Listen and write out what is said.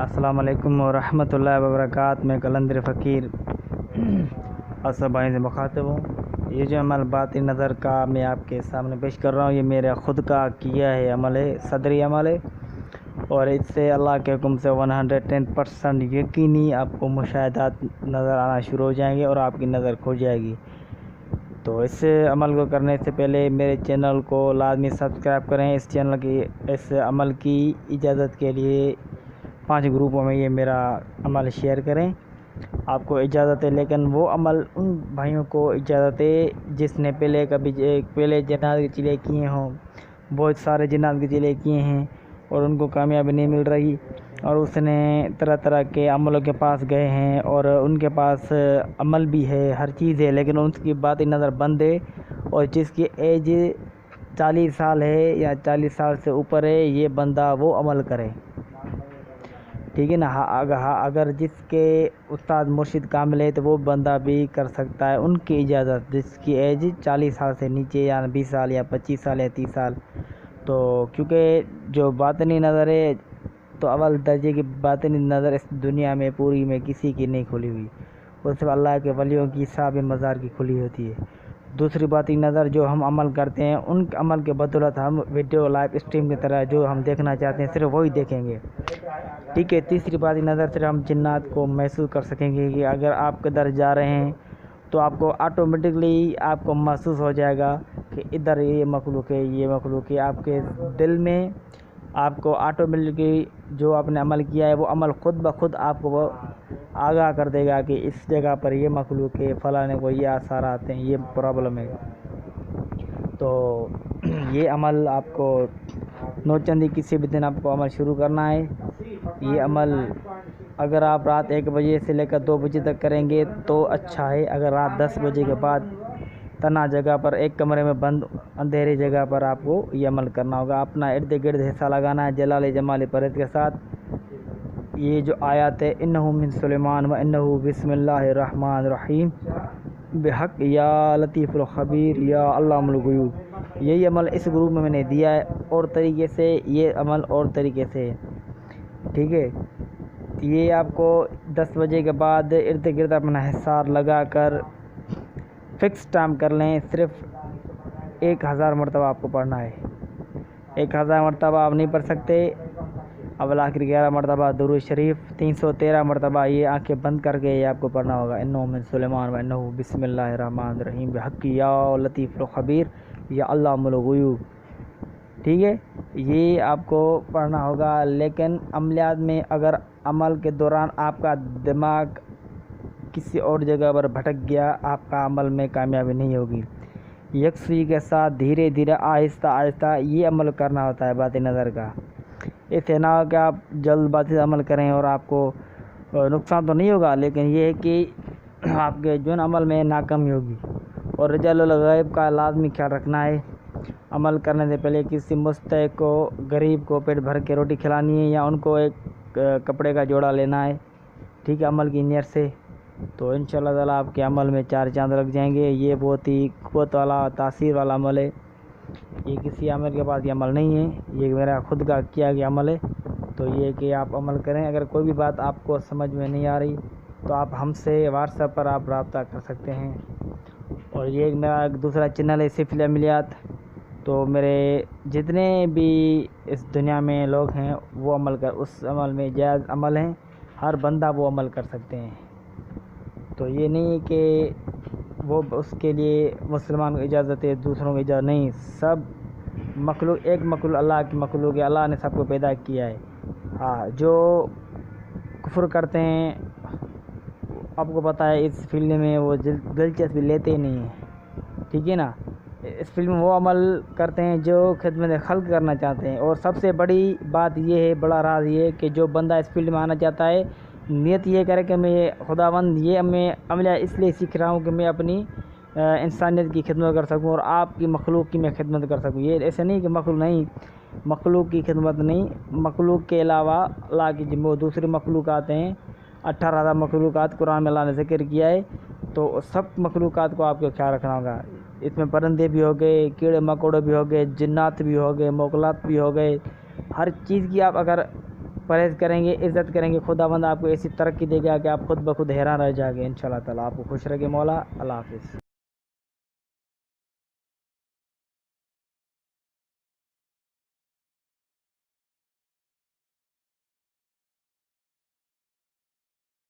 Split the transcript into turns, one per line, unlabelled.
السلام علیکم ورحمۃ اللہ وبرکاتہ۔ میں قلندر فقیر اسد بھائی سے مخاطب ہوں۔ یہ جو عمل باطنی نظر کا میں آپ کے سامنے پیش کر رہا ہوں، یہ میرا خود کا کیا ہے عمل ہے، صدری عمل ہے، اور اس سے اللہ کے حکم سے 110% یقینی آپ کو مشاہدات نظر آنا شروع ہو جائیں گے اور آپ کی نظر کھو جائے گی۔ تو اس عمل کو کرنے سے پہلے میرے چینل کو لازمی سبسکرائب کریں۔ اس عمل کی اجازت کے لیے 5 گروپوں میں یہ میرا عمل شیئر کریں۔ آپ کو اجازت ہے، لیکن وہ عمل ان بھائیوں کو اجازت ہے جس نے پہلے جنات کے چلے کیے ہوں، بہت سارے جنات کے چلے کیے ہیں اور ان کو کامیابی نہیں مل رہی، اور اس نے طرح طرح کے عملوں کے پاس گئے ہیں اور ان کے پاس عمل بھی ہے، ہر چیز ہے، لیکن ان کی باطنی نظر بند ہے، اور جس کی ایج 40 سال ہے یا 40 سال سے اوپر ہے، یہ بندہ وہ عمل کرے، ٹھیک ہے نا۔ اگر جس کے استاد مرشد کامل ہے تو وہ بندہ بھی کر سکتا ہے، ان کی اجازت، جس کی ایج 40 سال سے نیچے یا 20 سال یا 25 سال یا 30 سال۔ تو کیونکہ جو باطنی نظر ہے تو اول درجے کی باطنی نظر اس دنیا میں پوری میں کسی کی نہیں کھلی ہوئی، وہ صرف اللہ کے ولیوں کی صاحب مزار کی کھلی ہوتی ہے۔ دوسری باطنی نظر جو ہم عمل کرتے ہیں، ان عمل کے بدولت ہم ویڈیو لائیو اسٹریم کی طرح جو ہم دیکھنا چاہتے ہیں صرف وہی دیکھیں گے، ٹھیک ہے۔ تیسری باطنی نظر سے ہم جنات کو محسوس کر سکیں گے کہ اگر آپ کدھر جا رہے ہیں تو آپ کو آٹومیٹکلی آپ کو محسوس ہو جائے گا کہ ادھر یہ مخلوق ہے، یہ مخلوق ہے۔ آپ کے دل میں آپ کو آٹومیٹکلی جو آپ نے عمل کیا ہے وہ عمل خود بخود آپ کو وہ آگاہ کر دے گا کہ اس جگہ پر یہ مخلوق ہے، فلاں کو یہ آثارات ہیں، یہ پرابلم ہے۔ تو یہ عمل آپ کو نوچندی کسی بھی دن آپ کو عمل شروع کرنا ہے۔ یہ عمل اگر آپ رات 1 بجے سے لے کر 2 بجے تک کریں گے تو اچھا ہے۔ اگر رات 10 بجے کے بعد تنہا جگہ پر ایک کمرے میں بند اندھیری جگہ پر آپ کو یہ عمل کرنا ہوگا، اپنا ارد گرد حصہ لگانا ہے جلال جمال پرہیز کے ساتھ۔ یہ جو آیات ہے انہ من سلیمان و انہ بسم اللہ الرحمن الرحیم بحق یا لطیف الخبیر یا علام الغیوب، یہی عمل اس گروپ میں نے دیا ہے، اور طریقے سے یہ عمل اور طریقے سے ہے، ٹھیک ہے۔ یہ آپ کو 10 بجے کے بعد ارد گرد اپنا حصار لگا کر فکس ٹائم کر لیں، صرف 1000 مرتبہ آپ کو پڑھنا ہے۔ 1000 مرتبہ آپ نہیں پڑھ سکتے، اول آخر 11 مرتبہ درود شریف، 313 مرتبہ یہ آنکھیں بند کر کے یہ آپ کو پڑھنا ہوگا، انہ من سلیمان و انہ بسم اللہ الرحمن الرحیم بحق یا لطیف الخبیر یا علام الغیوب، ٹھیک ہے۔ یہ آپ کو پڑھنا ہوگا، لیکن عملیات میں اگر عمل کے دوران آپ کا دماغ کسی اور جگہ پر بھٹک گیا، آپ کا عمل میں کامیابی نہیں ہوگی۔ یکسوئی کے ساتھ دھیرے دھیرے آہستہ آہستہ یہ عمل کرنا ہوتا ہے باطنی نظر کا۔ ایسے نہ ہو کہ آپ جلد بازی سے عمل کریں اور آپ کو نقصان تو نہیں ہوگا، لیکن یہ ہے کہ آپ کے جو عمل میں ناکامی ہوگی۔ اور رجال الغیب کا لازمی خیال رکھنا ہے، عمل کرنے سے پہلے کسی مستحق کو، غریب کو پیٹ بھر کے روٹی کھلانی ہے یا ان کو ایک کپڑے کا جوڑا لینا ہے، ٹھیک ہے، عمل کی نیت سے، تو انشاءاللہ تعالیٰ آپ کے عمل میں 4 چاند لگ جائیں گے۔ یہ بہت ہی قوت والا تاثیر والا عمل ہے، یہ کسی عامل کے پاس یہ عمل نہیں ہے، یہ میرا خود کا کیا گیا عمل ہے۔ تو یہ کہ آپ عمل کریں۔ اگر کوئی بھی بات آپ کو سمجھ میں نہیں آ رہی تو آپ ہم سے واٹس ایپ پر آپ رابطہ کر سکتے ہیں۔ اور یہ میرا ایک دوسرا چینل ہے سفل عملیات، تو میرے جتنے بھی اس دنیا میں لوگ ہیں وہ اس عمل میں جائز عمل ہیں، ہر بندہ وہ عمل کر سکتے ہیں۔ تو یہ نہیں کہ وہ اس کے لیے مسلمان کو اجازت ہے، دوسروں کو اجازت نہیں، سب مخلوق ایک مخلوق اللہ کی مخلوق ہے، اللہ نے سب کو پیدا کیا ہے۔ ہاں، جو کفر کرتے ہیں آپ کو پتہ ہے اس فیلڈ میں وہ دلچسپی لیتے ہی نہیں ہیں، ٹھیک ہے نا۔ اس فیلڈ میں وہ عمل کرتے ہیں جو خدمت خلق کرنا چاہتے ہیں، اور سب سے بڑی بات یہ ہے، بڑا راز یہ ہے کہ جو بندہ اس فیلڈ میں آنا چاہتا ہے نیت یہ کرے کہ میں خداوند یہ میں عملہ اس لیے سیکھ رہا ہوں کہ میں اپنی انسانیت کی خدمت کر سکوں اور آپ کی مخلوق کی میں خدمت کر سکوں۔ یہ ایسے نہیں کہ مخلوق کی خدمت نہیں، مخلوق کے علاوہ اللہ کی جو دوسری مخلوقات ہیں، 18,000 مخلوقات قرآن میں اللہ نے ذکر کیا ہے، تو سب مخلوقات کو آپ کو خیال رکھنا ہوگا۔ اس میں پرندے بھی ہو گئے، کیڑے مکوڑے بھی ہو گئے، جنات بھی ہو گئے، موکلات بھی ہو گئے، ہر چیز کی آپ اگر پرہیز کریں گے، عزت کریں گے، خداوند آپ کو ایسی ترقی دے گا کہ آپ خود بخود حیران رہ جائیں گے انشاءاللہ تعالیٰ۔ آپ کو خوش رکھے مولا، اللہ حافظ۔